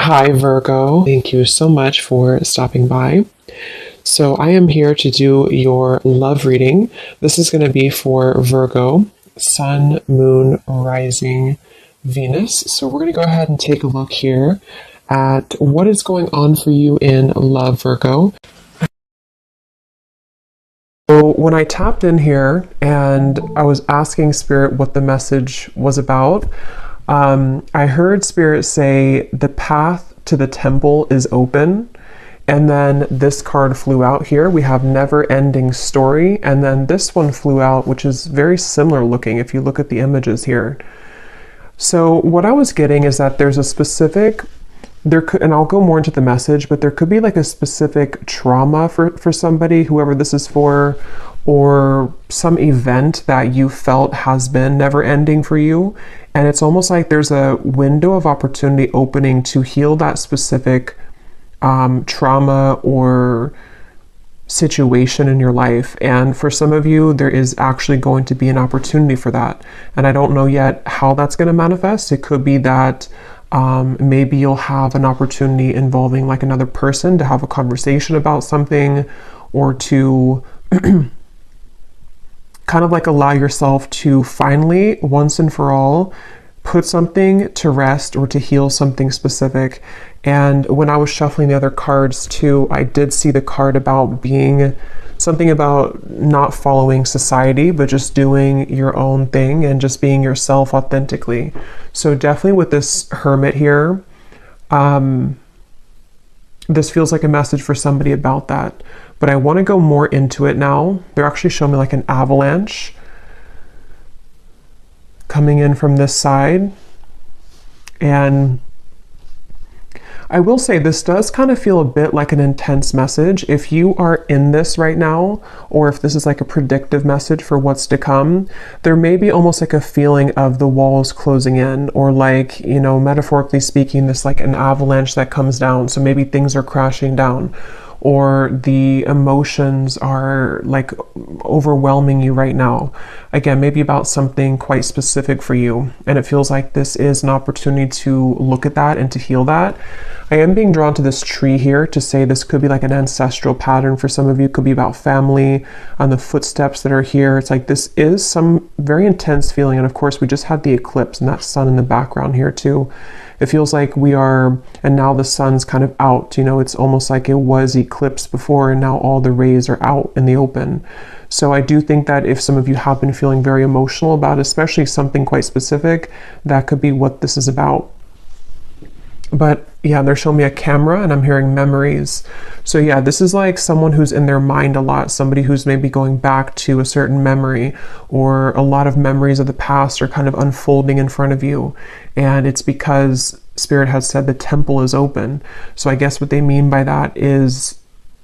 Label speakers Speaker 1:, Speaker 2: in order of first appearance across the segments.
Speaker 1: Hi, Virgo. Thank you so much for stopping by. So, I am here to do your love reading. This is going to be for Virgo, Sun, Moon, Rising, Venus. So, we're going to go ahead and take a look here at what is going on for you in love, Virgo. So, when I tapped in here and I was asking Spirit what the message was about, I heard Spirit say the path to the temple is open. And then this card flew out here. We have never ending story. And then this one flew out, which is very similar looking if you look at the images here. So what I was getting is that there's a specific, and I'll go more into the message, but there could be like a specific trauma for somebody, whoever this is for, or some event that you felt has been never ending for you. And it's almost like there's a window of opportunity opening to heal that specific trauma or situation in your life. And for some of you, there is actually going to be an opportunity for that. And I don't know yet how that's going to manifest. It could be that maybe you'll have an opportunity involving like another person to have a conversation about something, or to kind of like allow yourself to finally, once and for all, put something to rest or to heal something specific. And when I was shuffling the other cards too, I did see the card about being something about not following society, but just doing your own thing and just being yourself authentically. So definitely with this Hermit here, this feels like a message for somebody about that. But I want to go more into it now. They're actually showing me like an avalanche coming in from this side. And I will say this does kind of feel a bit like an intense message. If you are in this right now, or if this is like a predictive message for what's to come, there may be almost like a feeling of the walls closing in, or like, you know, metaphorically speaking, this like an avalanche that comes down. So maybe things are crashing down, or the emotions are like overwhelming you right now. Again, maybe about something quite specific for you. And it feels like this is an opportunity to look at that and to heal that. I am being drawn to this tree here to say this could be like an ancestral pattern for some of you. It could be about family, on the footsteps that are here. It's like this is some very intense feeling. And of course, we just had the eclipse and that sun in the background here too. It feels like we are, and now the sun's kind of out, you know, it's almost like it was eclipsed before and now all the rays are out in the open. So I do think that if some of you have been feeling very emotional about especially something quite specific, that could be what this is about. But yeah, they're showing me a camera and I'm hearing memories. So yeah, this is like someone who's in their mind a lot, somebody who's maybe going back to a certain memory, or a lot of memories of the past are kind of unfolding in front of you. And it's because Spirit has said the temple is open. So I guess what they mean by that is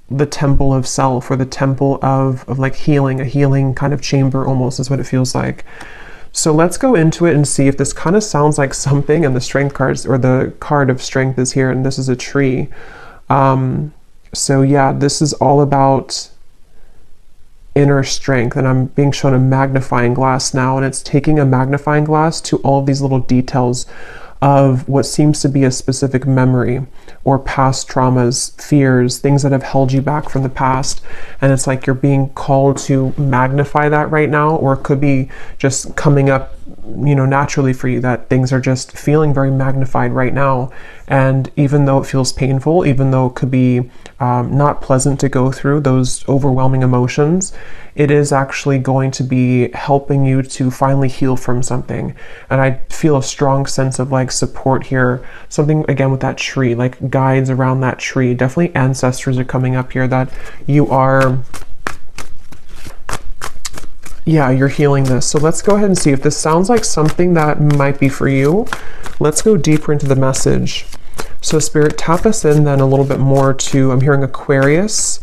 Speaker 1: the temple of self, or the temple of like healing, a healing kind of chamber almost is what it feels like. So let's go into it and see if this kind of sounds like something. And the strength cards, or the card of strength is here, and this is a tree. So yeah, this is all about inner strength, and I'm being shown a magnifying glass now, and it's taking a magnifying glass to all of these little details of what seems to be a specific memory, or past traumas, fears, things that have held you back from the past. And it's like you're being called to magnify that right now, or it could be just coming up, you know, naturally for you, that things are just feeling very magnified right now. And even though it feels painful, even though it could be not pleasant to go through those overwhelming emotions, it is actually going to be helping you to finally heal from something. And I feel a strong sense of like support here. Something again with that tree, like guides around that tree. Definitely ancestors are coming up here, that you are, yeah, you're healing this. So let's go ahead and see if this sounds like something that might be for you. Let's go deeper into the message. So Spirit, tap us in then a little bit more to, I'm hearing Aquarius.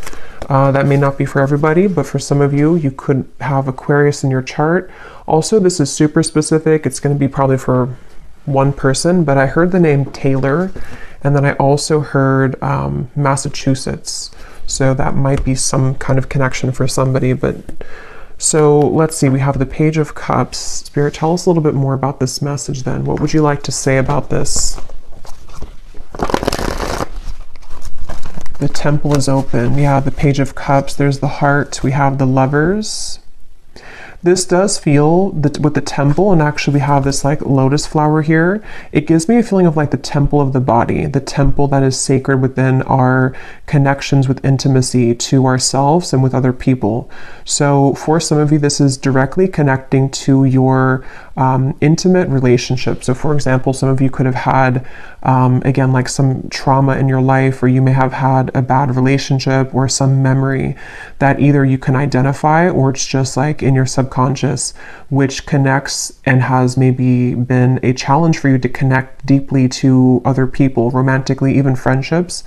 Speaker 1: That may not be for everybody, but for some of you, you could have Aquarius in your chart. Also, this is super specific. It's going to be probably for one person, but I heard the name Taylor, and then I also heard Massachusetts. So that might be some kind of connection for somebody. But so let's see, we have the Page of Cups. Spirit, tell us a little bit more about this message then. What would you like to say about this? The Temple is open. Yeah, the Page of Cups. There's the Heart. We have the Lovers. This does feel that with the Temple, and actually we have this like lotus flower here, it gives me a feeling of like the temple of the body, the temple that is sacred within our connections with intimacy to ourselves and with other people. So for some of you, this is directly connecting to your intimate relationship. So for example, some of you could have had, again, like some trauma in your life, or you may have had a bad relationship or some memory that either you can identify or it's just like in your subconscious, which connects and has maybe been a challenge for you to connect deeply to other people, romantically, even friendships.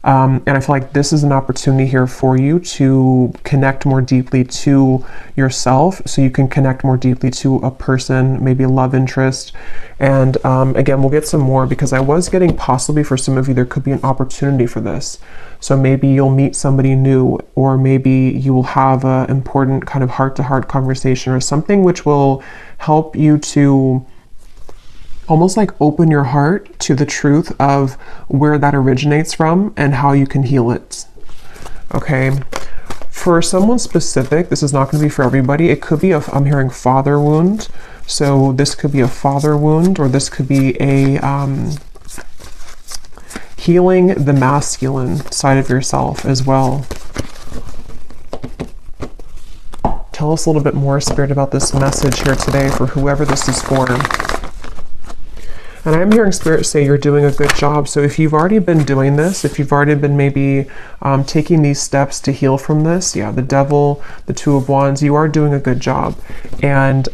Speaker 1: And I feel like this is an opportunity here for you to connect more deeply to yourself, so you can connect more deeply to a person, maybe a love interest. And again, we'll get some more, because I was getting possibly for some of you, there could be an opportunity for this. So maybe you'll meet somebody new, or maybe you will have an important kind of heart-to-heart conversation or something which will help you to almost like open your heart to the truth of where that originates from and how you can heal it. Okay. For someone specific, this is not going to be for everybody. It could be I'm hearing father wound. So this could be a father wound, or this could be a healing the masculine side of yourself as well. Tell us a little bit more, Spirit, about this message here today for whoever this is for. And I'm hearing Spirit say you're doing a good job. So if you've already been doing this, if you've already been maybe taking these steps to heal from this, yeah, the Devil, the Two of Wands, you are doing a good job. And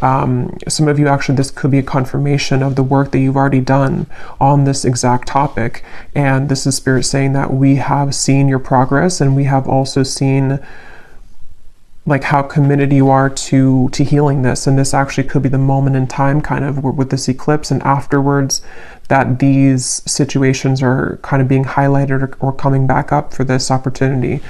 Speaker 1: some of you actually, this could be a confirmation of the work that you've already done on this exact topic. And this is Spirit saying that we have seen your progress, and we have also seen like how committed you are to healing this. And this actually could be the moment in time kind of with this eclipse and afterwards that these situations are kind of being highlighted or coming back up for this opportunity.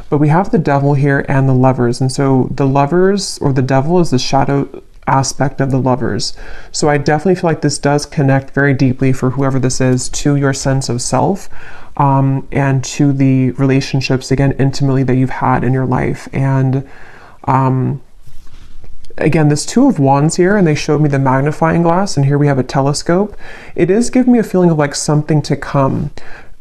Speaker 1: But we have the Devil here and the Lovers. And so the Lovers, or the Devil, is the shadow aspect of the Lovers. So I definitely feel like this does connect very deeply for whoever this is to your sense of self, and to the relationships, again, intimately, that you've had in your life. And again, this Two of Wands here, and they showed me the magnifying glass, and here we have a telescope. It is giving me a feeling of like something to come.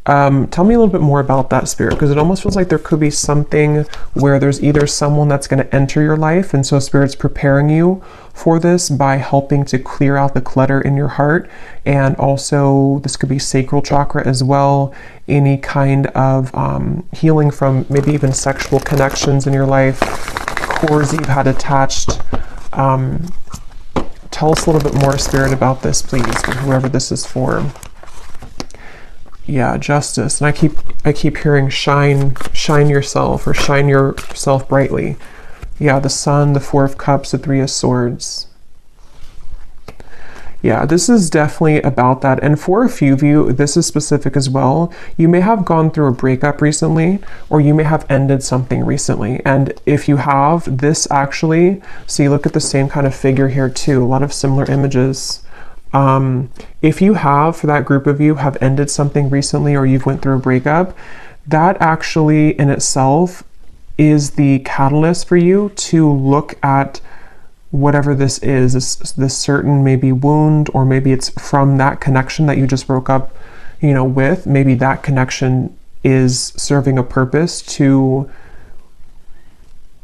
Speaker 1: Tell me a little bit more about that, Spirit, because it almost feels like there could be something where there's either someone that's going to enter your life, and so Spirit's preparing you for this by helping to clear out the clutter in your heart. And also this could be sacral chakra as well, any kind of healing from maybe even sexual connections in your life, cords you've had attached. Tell us a little bit more, Spirit, about this, please, for whoever this is for. Yeah, Justice. And I keep hearing shine yourself, or shine yourself brightly. Yeah, the Sun, the Four of Cups, the Three of Swords. Yeah, this is definitely about that. And for a few of you, this is specific as well. You may have gone through a breakup recently, or you may have ended something recently. And if you have, this actually, so you look at the same kind of figure here too, a lot of similar images. If you have, for that group of you, have ended something recently, or you've went through a breakup, that actually in itself is the catalyst for you to look at whatever this is, this certain maybe wound, or maybe it's from that connection that you just broke up, with. Maybe that connection is serving a purpose to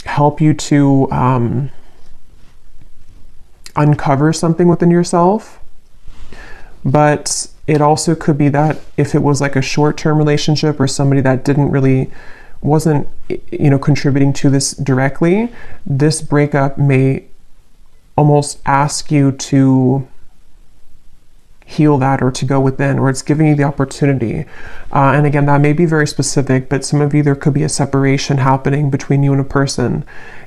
Speaker 1: help you to uncover something within yourself. But it also could be that if it was like a short-term relationship, or somebody that wasn't contributing to this directly, this breakup may almost ask you to heal that, or to go within, or it's giving you the opportunity. And again, that may be very specific, but some of you, there could be a separation happening between you and a person,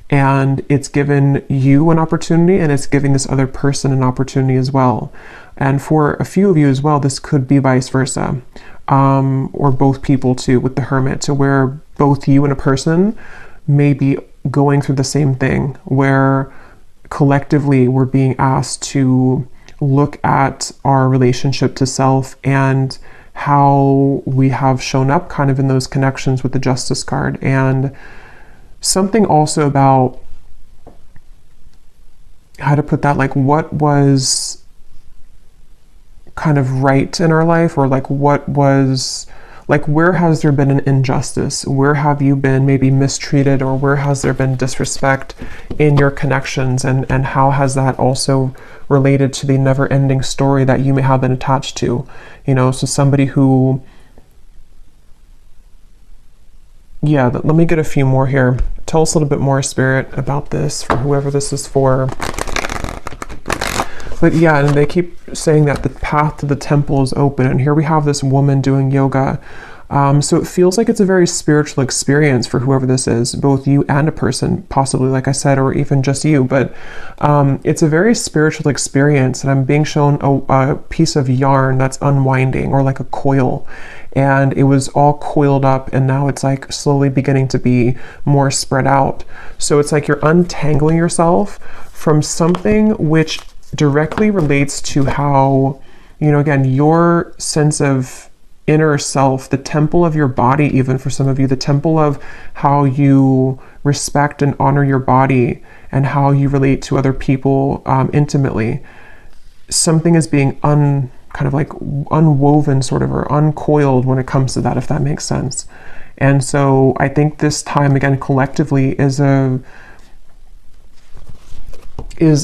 Speaker 1: and it's given you an opportunity, and it's giving this other person an opportunity as well. And for a few of you as well, this could be vice versa, or both people too, with the Hermit, to where both you and a person may be going through the same thing, where collectively we're being asked to look at our relationship to self and how we have shown up kind of in those connections with the Justice card. And something also about how to put that, like what was kind of right in our life, or like what was, like where has there been an injustice? Where have you been maybe mistreated, or where has there been disrespect in your connections? And how has that also related to the never-ending story that you may have been attached to? You know, so somebody who, yeah, let me get a few more here. Tell us a little bit more, Spirit, about this for whoever this is for. But yeah, and they keep saying that the path to the temple is open. And here we have this woman doing yoga. So it feels like it's a very spiritual experience for whoever this is, both you and a person, possibly, like I said, or even just you. But it's a very spiritual experience. And I'm being shown a piece of yarn that's unwinding, or like a coil. And it was all coiled up, and now it's like slowly beginning to be more spread out. So it's like you're untangling yourself from something which directly relates to how, you know, again, your sense of inner self, the temple of your body, even for some of you, the temple of how you respect and honor your body and how you relate to other people intimately. Something is being kind of like unwoven sort of, or uncoiled when it comes to that, if that makes sense. And so I think this time, again, collectively is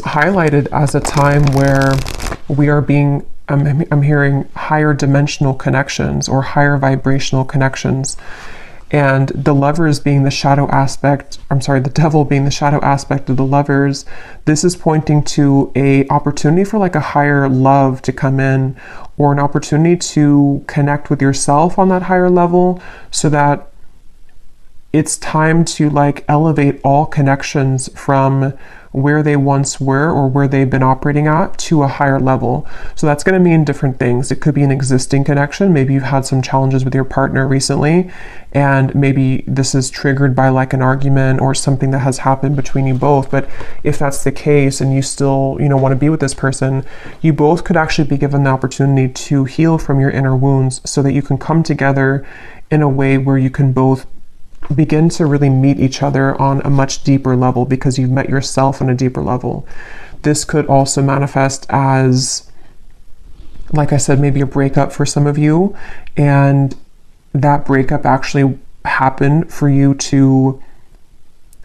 Speaker 1: highlighted as a time where we are being, I'm hearing higher dimensional connections, or higher vibrational connections. And the lovers being the shadow aspect, the devil being the shadow aspect of the lovers, this is pointing to a opportunity for like a higher love to come in, or an opportunity to connect with yourself on that higher level, so that it's time to like elevate all connections from where they once were, or where they've been operating at, to a higher level. So that's going to mean different things. It could be an existing connection. Maybe you've had some challenges with your partner recently, and maybe this is triggered by like an argument or something that has happened between you both. But if that's the case, and you still, you know, want to be with this person, you both could actually be given the opportunity to heal from your inner wounds, so that you can come together in a way where you can both begin to really meet each other on a much deeper level, because you've met yourself on a deeper level. This could also manifest as, like I said, maybe a breakup for some of you, and that breakup actually happened for you to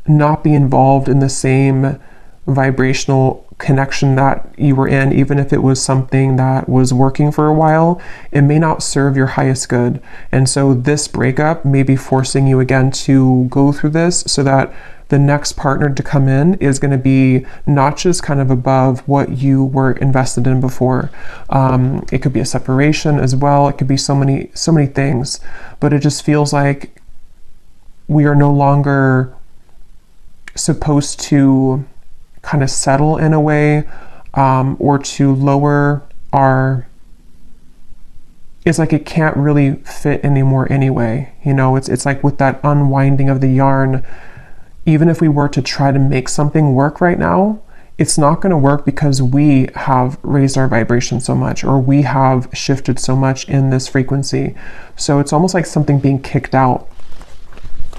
Speaker 1: not be involved in the same vibrational connection that you were in. Even if it was something that was working for a while, it may not serve your highest good. And so this breakup may be forcing you again to go through this, so that the next partner to come in is going to be not just kind of above what you were invested in before. It could be a separation as well. It could be so many things, but it just feels like we are no longer supposed to kind of settle in a way, or to lower our, it's like it can't really fit anymore anyway. You know, it's like with that unwinding of the yarn, even if we were to try to make something work right now, it's not going to work, because we have raised our vibration so much, or we have shifted so much in this frequency. So it's almost like something being kicked out.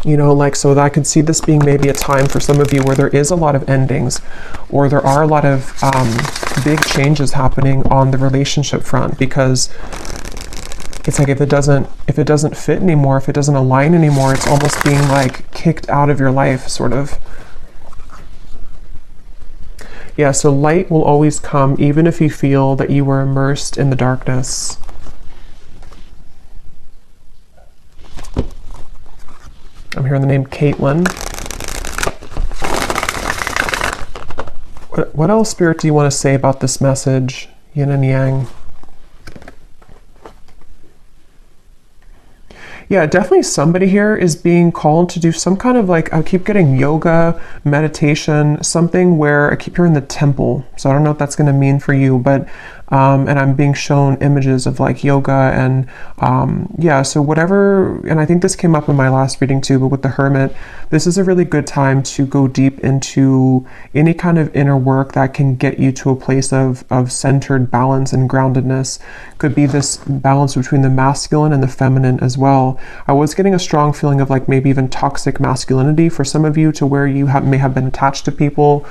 Speaker 1: You know, like, so that I could see this being maybe a time for some of you where there is a lot of endings, or there are a lot of big changes happening on the relationship front, because it's like if it doesn't fit anymore, if it doesn't align anymore, it's almost being like kicked out of your life, sort of. Yeah, so light will always come, even if you feel that you were immersed in the darkness. I'm hearing the name Caitlin. What else, Spirit, do you want to say about this message, yin and yang? Yeah, definitely somebody here is being called to do some kind of like, I keep getting yoga, meditation, something where I keep hearing the temple. So I don't know what that's going to mean for you, but, and I'm being shown images of like yoga and, yeah, so whatever, and I think this came up in my last reading too, but with the Hermit, this is a really good time to go deep into any kind of inner work that can get you to a place of centered balance and groundedness. Could be this balance between the masculine and the feminine as well. I was getting a strong feeling of like maybe even toxic masculinity for some of you, to where you may have been attached to people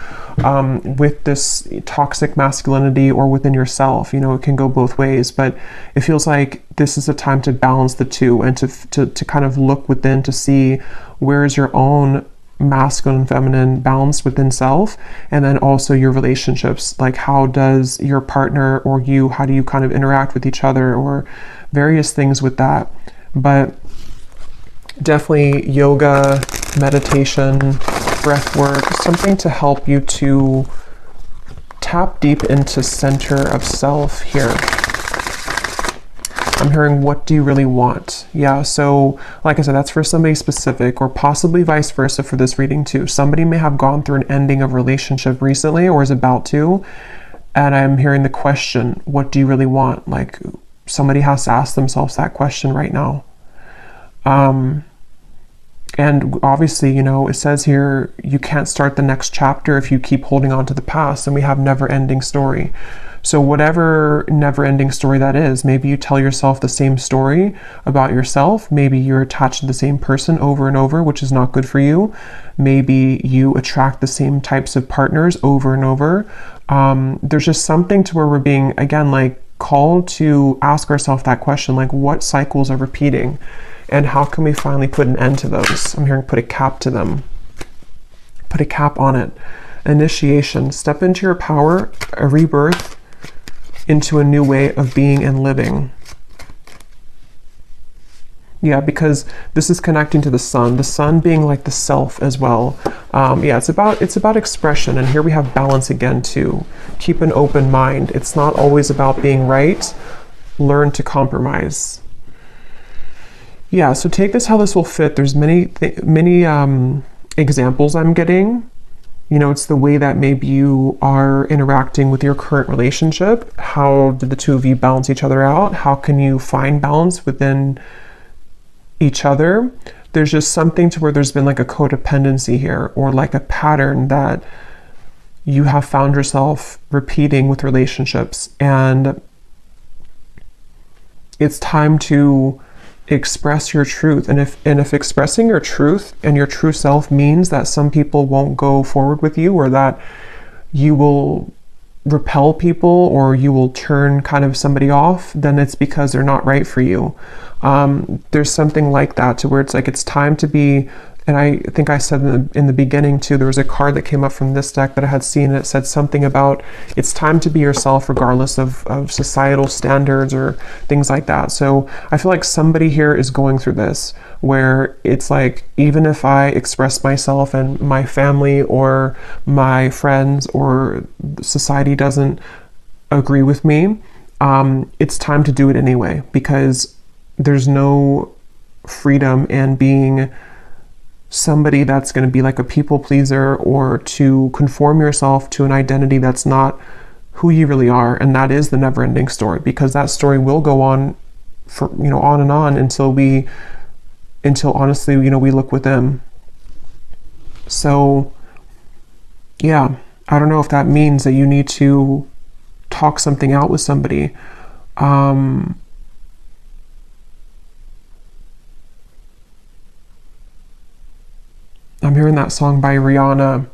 Speaker 1: with this toxic masculinity, or within yourself. You know, it can go both ways, but it feels like this is a time to balance the two, and to kind of look within to see where is your own masculine and feminine balance within self, and then also your relationships, like how does your partner or you, how do you kind of interact with each other, or various things with that. But definitely yoga, meditation, breath work, something to help you to tap deep into center of self here. I'm hearing, what do you really want? Yeah, so like I said, that's for somebody specific, or possibly vice versa for this reading too. Somebody may have gone through an ending of relationship recently, or is about to, and I'm hearing the question, what do you really want? Like somebody has to ask themselves that question right now. And obviously, you know, it says here, you can't start the next chapter if you keep holding on to the past, and we have never-ending story. So whatever never-ending story that is, maybe you tell yourself the same story about yourself. Maybe you're attached to the same person over and over, which is not good for you. Maybe you attract the same types of partners over and over. There's just something to where we're being, again, like called to ask ourselves that question, like what cycles are repeating, and how can we finally put an end to those? I'm hearing put a cap to them. Put a cap on it. Initiation. Step into your power, a rebirth into a new way of being and living. Yeah, because this is connecting to the sun being like the self as well. Yeah, it's about expression, and here we have balance again too. Keep an open mind. It's not always about being right. Learn to compromise. Yeah, so take this how this will fit. There's many examples I'm getting. You know, it's the way that maybe you are interacting with your current relationship. How did the two of you balance each other out? How can you find balance within each other? There's just something to where there's been like a codependency here, or like a pattern that you have found yourself repeating with relationships. And it's time to express your truth. And if expressing your truth and your true self means that some people won't go forward with you, or that you will repel people, or you will turn kind of somebody off, then it's because they're not right for you. There's something like that, to where it's like it's time to be. And I think I said in the beginning too, there was a card that came up from this deck that I had seen, and it said something about it's time to be yourself regardless of societal standards or things like that. So I feel like somebody here is going through this, where it's like, even if I express myself and my family or my friends or society doesn't agree with me, it's time to do it anyway, because there's no freedom in being somebody that's going to be like a people pleaser, or to conform yourself to an identity that's not who you really are. And that is the never-ending story, because that story will go on for, you know, on and on until honestly, you know, we look within. So yeah, I don't know if that means that you need to talk something out with somebody. I'm hearing that song by Rihanna.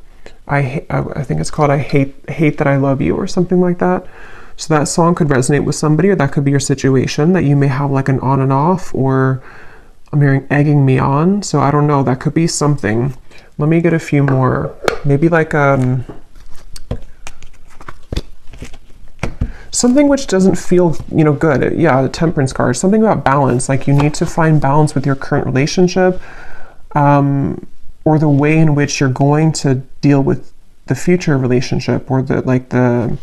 Speaker 1: I think it's called I Hate That I Love You, or something like that. So that song could resonate with somebody, or that could be your situation, that you may have like an on and off, or I'm hearing egging me on. So I don't know, that could be something. Let me get a few more. Maybe like something which doesn't feel, you know, good. Yeah, the Temperance card. Something about balance. Like you need to find balance with your current relationship. Or the way in which you're going to deal with the future relationship, or the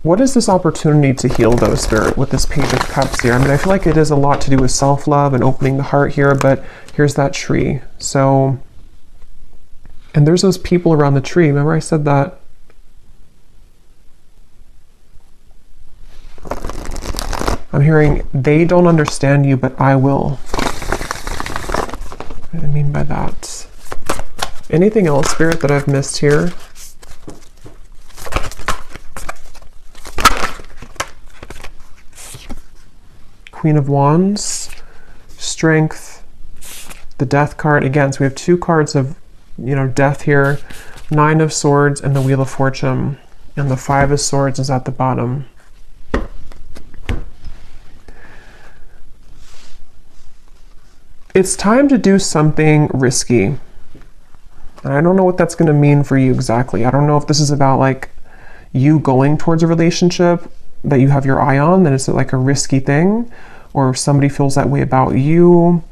Speaker 1: What is this opportunity to heal though, Spirit, with this Page of Cups here? I mean, I feel like it is a lot to do with self-love and opening the heart here, but here's that tree. So, and there's those people around the tree. Remember I said that? I'm hearing, they don't understand you, but I will. What do I mean by that? Anything else, Spirit, that I've missed here? Queen of Wands, Strength, the Death card. Again, so we have two cards of, you know, death here. Nine of Swords and the Wheel of Fortune. And the Five of Swords is at the bottom. It's time to do something risky. And I don't know what that's going to mean for you exactly. I don't know if this is about like you going towards a relationship that you have your eye on, then it's like a risky thing, or if somebody feels that way about you.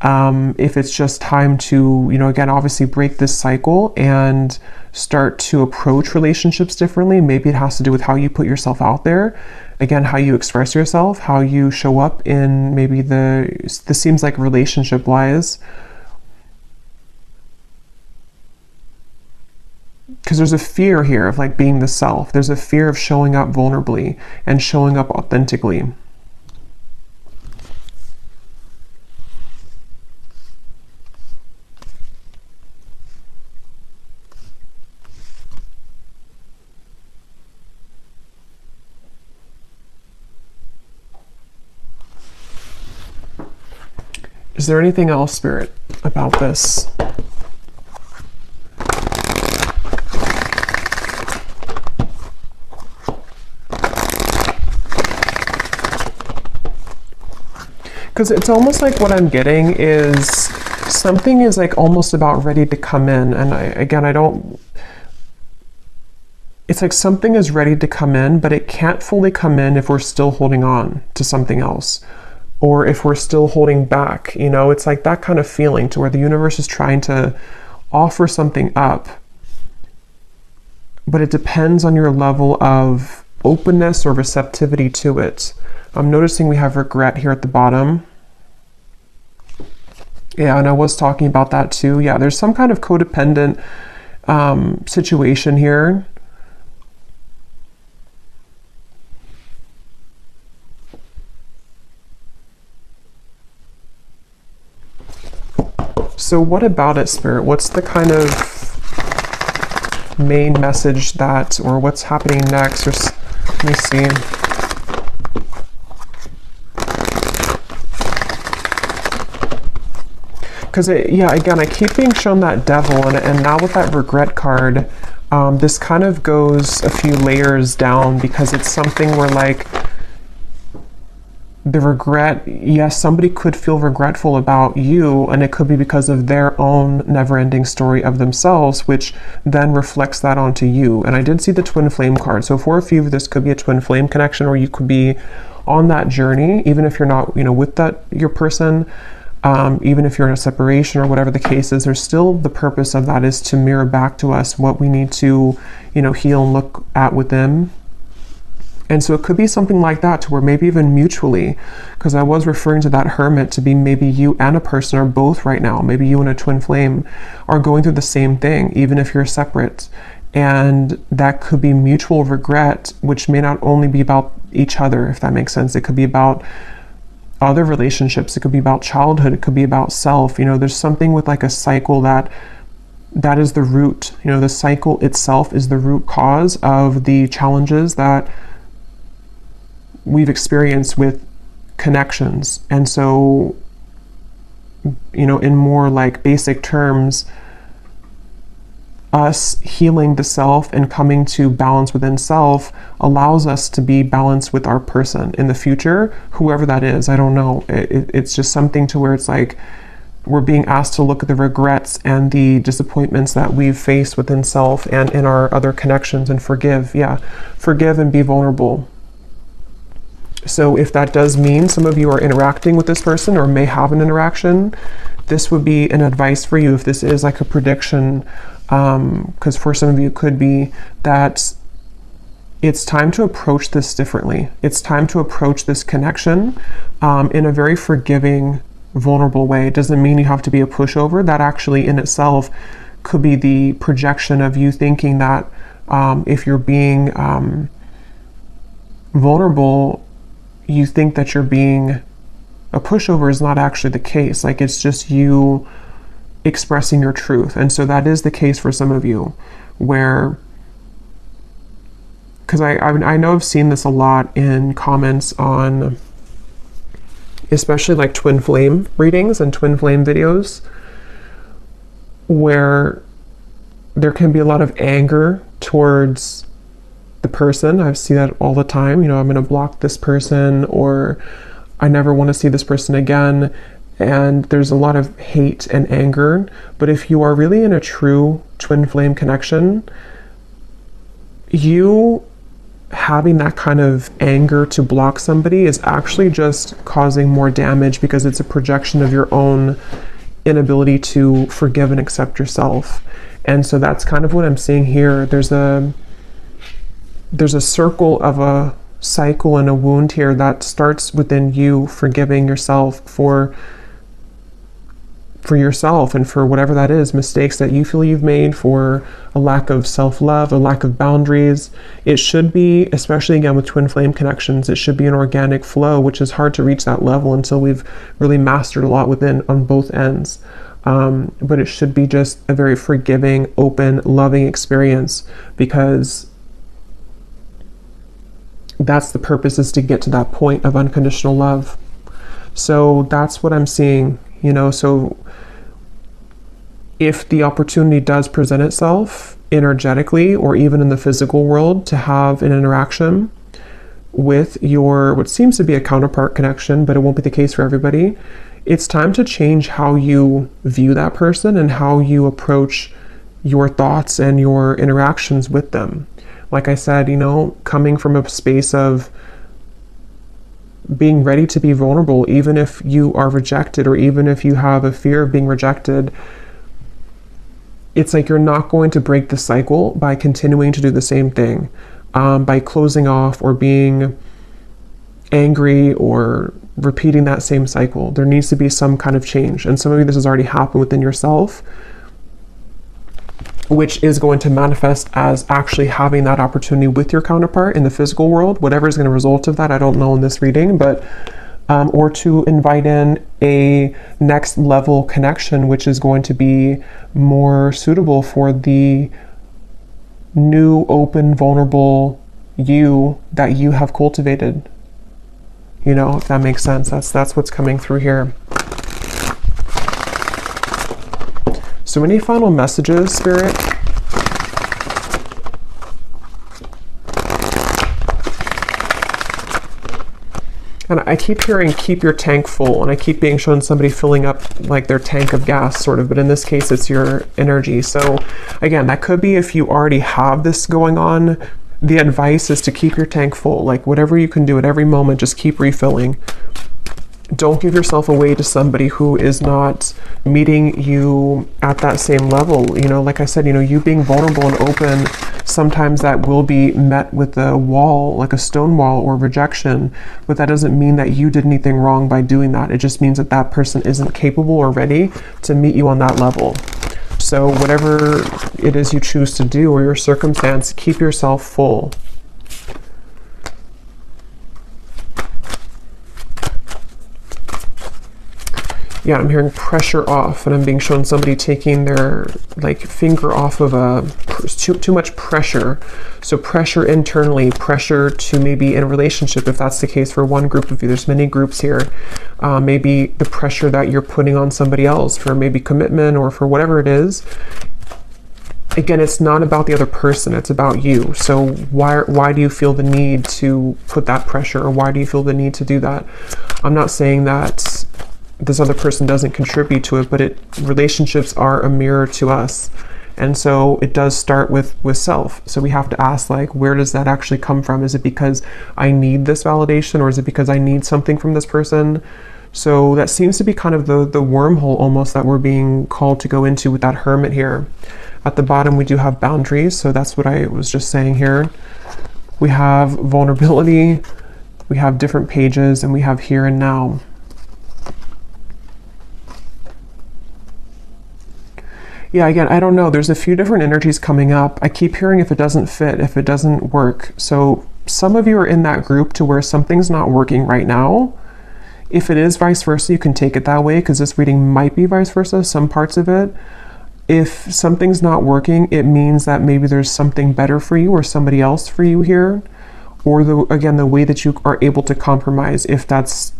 Speaker 1: If it's just time to, you know, again, obviously break this cycle and start to approach relationships differently. Maybe it has to do with how you put yourself out there. Again, how you express yourself, how you show up in maybe this seems like relationship wise. Because there's a fear here of like being the self. There's a fear of showing up vulnerably and showing up authentically. Is there anything else, Spirit, about this? Because it's almost like what I'm getting is something is like almost about ready to come in. And it's like something is ready to come in, but it can't fully come in if we're still holding on to something else. Or if we're still holding back, you know, it's like that kind of feeling to where the universe is trying to offer something up. But it depends on your level of openness or receptivity to it. I'm noticing we have regret here at the bottom. Yeah, and I was talking about that too. Yeah, there's some kind of codependent situation here. So what about it, Spirit? What's the kind of main message that, or what's happening next? Or, let me see. Because, yeah, again, I keep being shown that Devil, and now with that regret card, this kind of goes a few layers down, because it's something where, like, the regret, yes, somebody could feel regretful about you, and it could be because of their own never-ending story of themselves, which then reflects that onto you. And I did see the twin flame card. So for a few of this could be a twin flame connection, or you could be on that journey, even if you're not, you know, with that your person, even if you're in a separation or whatever the case is, there's still the purpose of that is to mirror back to us what we need to, you know, heal and look at within. And so it could be something like that, to where maybe even mutually, because I was referring to that Hermit to be maybe you and a person, or both right now, maybe you and a twin flame are going through the same thing, even if you're separate. And that could be mutual regret, which may not only be about each other, if that makes sense. It could be about other relationships. It could be about childhood. It could be about self. You know, there's something with like a cycle that is the root. You know, the cycle itself is the root cause of the challenges that we've experienced with connections. And so, you know, in more like basic terms, us healing the self and coming to balance within self allows us to be balanced with our person in the future, whoever that is. I don't know. It's just something to where it's like we're being asked to look at the regrets and the disappointments that we've faced within self and in our other connections, and forgive. Yeah, forgive and be vulnerable. So if that does mean some of you are interacting with this person or may have an interaction, this would be an advice for you if this is like a prediction, because for some of you it could be that it's time to approach this differently. It's time to approach this connection in a very forgiving, vulnerable way. It doesn't mean you have to be a pushover. That actually in itself could be the projection of you thinking that if you're being vulnerable, you think that you're being a pushover. Is not actually the case. Like, it's just you expressing your truth. And so that is the case for some of you, where, because I know I've seen this a lot in comments on especially like twin flame readings and twin flame videos, where there can be a lot of anger towards the person. I see that all the time. You know, I'm going to block this person, or I never want to see this person again. And there's a lot of hate and anger. But if you are really in a true twin flame connection, you having that kind of anger to block somebody is actually just causing more damage, because it's a projection of your own inability to forgive and accept yourself. And so that's kind of what I'm seeing here. There's a circle of a cycle and a wound here that starts within you forgiving yourself for yourself and for whatever that is, mistakes that you feel you've made, for a lack of self-love, a lack of boundaries. It should be, especially again with twin flame connections, it should be an organic flow, which is hard to reach that level until we've really mastered a lot within on both ends. But it should be just a very forgiving, open, loving experience, because that's the purpose, is to get to that point of unconditional love. So that's what I'm seeing, you know. So if the opportunity does present itself energetically or even in the physical world to have an interaction with your, what seems to be a counterpart connection, but it won't be the case for everybody, it's time to change how you view that person and how you approach your thoughts and your interactions with them. Like I said, you know, coming from a space of being ready to be vulnerable, even if you are rejected, or even if you have a fear of being rejected. It's like you're not going to break the cycle by continuing to do the same thing, by closing off or being angry or repeating that same cycle. There needs to be some kind of change. And some of you, this has already happened within yourself, which is going to manifest as actually having that opportunity with your counterpart in the physical world. Whatever is going to result of that, I don't know in this reading, but or to invite in a next level connection, which is going to be more suitable for the new, open, vulnerable you that you have cultivated. You know, if that makes sense. That's what's coming through here. So any final messages, Spirit? And I keep hearing, keep your tank full, and I keep being shown somebody filling up like their tank of gas, sort of, but in this case, it's your energy. So again, that could be if you already have this going on, the advice is to keep your tank full. Like whatever you can do at every moment, just keep refilling. Don't give yourself away to somebody who is not meeting you at that same level. You know, like I said, you know, you being vulnerable and open, sometimes that will be met with a wall, like a stone wall or rejection, but that doesn't mean that you did anything wrong by doing that. It just means that that person isn't capable or ready to meet you on that level. So whatever it is you choose to do or your circumstance, keep yourself full. Yeah, I'm hearing pressure off, and I'm being shown somebody taking their like finger off of too much pressure. So pressure internally, pressure to maybe in a relationship, if that's the case for one group of you. There's many groups here. Maybe the pressure that you're putting on somebody else for maybe commitment or for whatever it is. Again, it's not about the other person, it's about you. So why do you feel the need to put that pressure, or why do you feel the need to do that? I'm not saying that this other person doesn't contribute to it, but relationships are a mirror to us. And so it does start with self. So we have to ask, like, where does that actually come from? Is it because I need this validation, or is it because I need something from this person? So that seems to be kind of the wormhole almost that we're being called to go into with that Hermit here. At the bottom, we do have boundaries. So that's what I was just saying here. We have vulnerability, we have different pages, and we have here and now. Yeah, again, I don't know. There's a few different energies coming up. I keep hearing if it doesn't fit, if it doesn't work. So some of you are in that group to where something's not working right now. If it is vice versa, you can take it that way, because this reading might be vice versa, some parts of it. If something's not working, it means that maybe there's something better for you or somebody else for you here. Or again, the way that you are able to compromise, if that's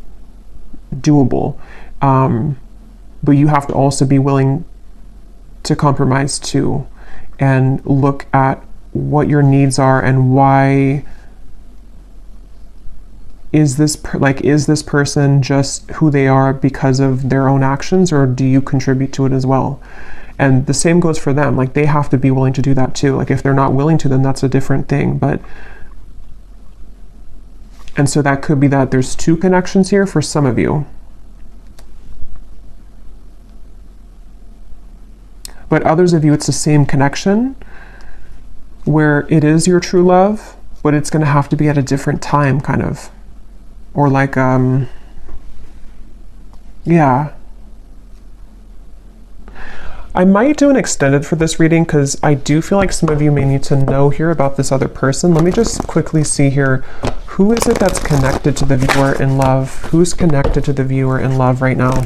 Speaker 1: doable. But you have to also be willing to compromise too, and look at what your needs are and why is this person just who they are because of their own actions, or do you contribute to it as well? And the same goes for them. Like, they have to be willing to do that too. Like, if they're not willing to, then that's a different thing. And so that could be that there's two connections here for some of you. But others of you, it's the same connection where it is your true love, but it's going to have to be at a different time, kind of. Or like, yeah. I might do an extended for this reading, because I do feel like some of you may need to know here about this other person. Let me just quickly see here. Who is it that's connected to the viewer in love? Who's connected to the viewer in love right now?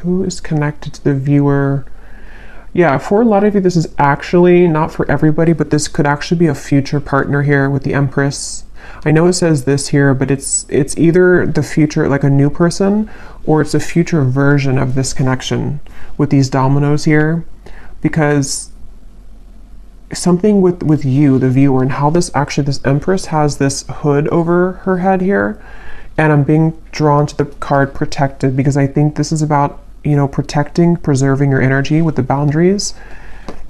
Speaker 1: Who is connected to the viewer? Yeah, for a lot of you, this is actually not for everybody, but this could actually be a future partner here with the Empress. I know it says this here, but it's either the future, like a new person, or it's a future version of this connection with these dominoes here, because something with you, the viewer, and how this Empress has this hood over her head here, and I'm being drawn to the card protected, because I think this is about, you know, protecting, preserving your energy with the boundaries.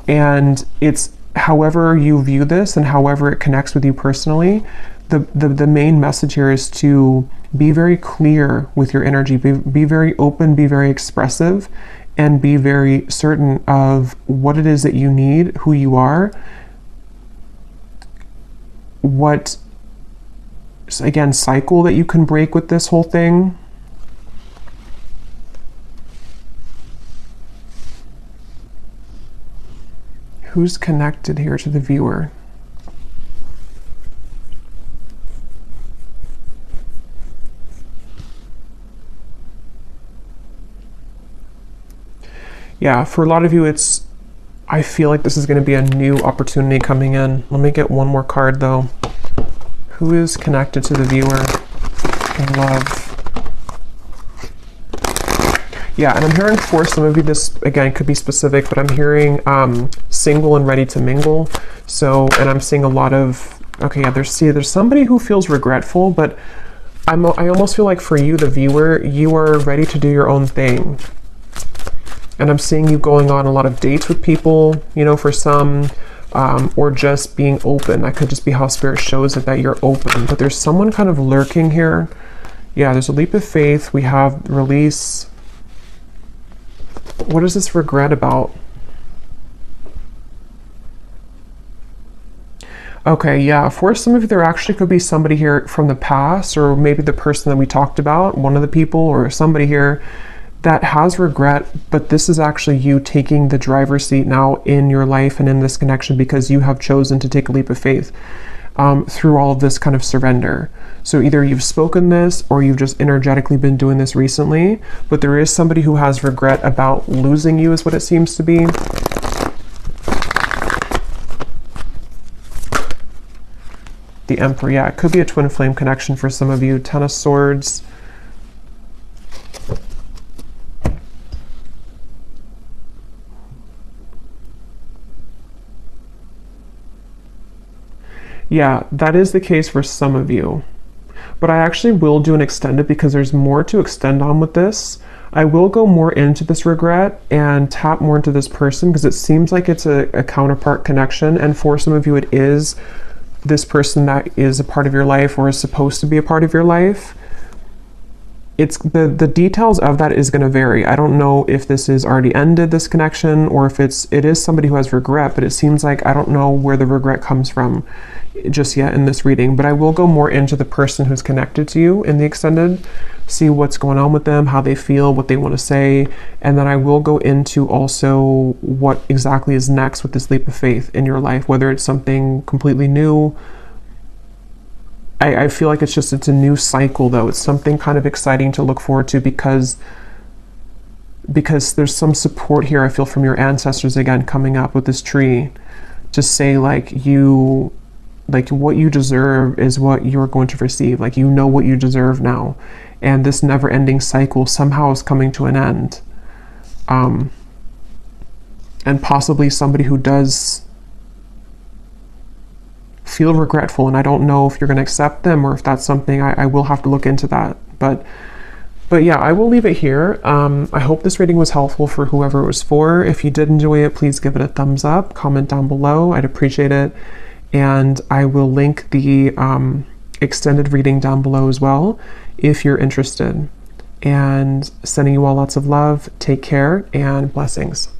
Speaker 1: And it's however you view this and however it connects with you personally, the main message here is to be very clear with your energy, be very open, be very expressive, and be very certain of what it is that you need, who you are, what, again, cycle that you can break with this whole thing. Who's connected here to the viewer? Yeah, for a lot of you, I feel like this is going to be a new opportunity coming in. Let me get one more card though. Who is connected to the viewer in love? Yeah, and I'm hearing for some of you, this again could be specific, but I'm hearing single and ready to mingle. So, and I'm seeing a lot of, okay, yeah, there's somebody who feels regretful, but I almost feel like for you, the viewer, you are ready to do your own thing. And I'm seeing you going on a lot of dates with people, you know, for some, or just being open. That could just be how Spirit shows it, that you're open. But there's someone kind of lurking here. Yeah, there's a leap of faith. We have release. What is this regret about? Okay, yeah, for some of you, there actually could be somebody here from the past, or maybe the person that we talked about, one of the people, or somebody here that has regret, but this is actually you taking the driver's seat now in your life and in this connection, because you have chosen to take a leap of faith through all of this kind of surrender. So either you've spoken this or you've just energetically been doing this recently, but there is somebody who has regret about losing you, is what it seems to be. The Emperor, yeah, it could be a twin flame connection for some of you. Ten of Swords. Yeah, that is the case for some of you. But I actually will do an extended, because there's more to extend on with this. I will go more into this regret and tap more into this person, because it seems like it's a counterpart connection. And for some of you, it is this person that is a part of your life or is supposed to be a part of your life, it's the details of that is going to vary. I don't know if this is already ended, this connection, or if it is somebody who has regret, but it seems like I don't know where the regret comes from just yet in this reading. But I will go more into the person who's connected to you in the extended, see what's going on with them, how they feel, what they want to say, and then I will go into also what exactly is next with this leap of faith in your life, whether it's something completely new. I feel like it's a new cycle though. It's something kind of exciting to look forward to because there's some support here I feel from your ancestors again coming up with this tree to say like what you deserve is what you're going to receive. Like, you know what you deserve now. And this never-ending cycle somehow is coming to an end. And possibly somebody who does feel regretful, and I don't know if you're going to accept them or if that's something I will have to look into that. But yeah, I will leave it here. I hope this reading was helpful for whoever it was for. If you did enjoy it, please give it a thumbs up, comment down below. I'd appreciate it. And I will link the extended reading down below as well if you're interested. And sending you all lots of love. Take care and blessings.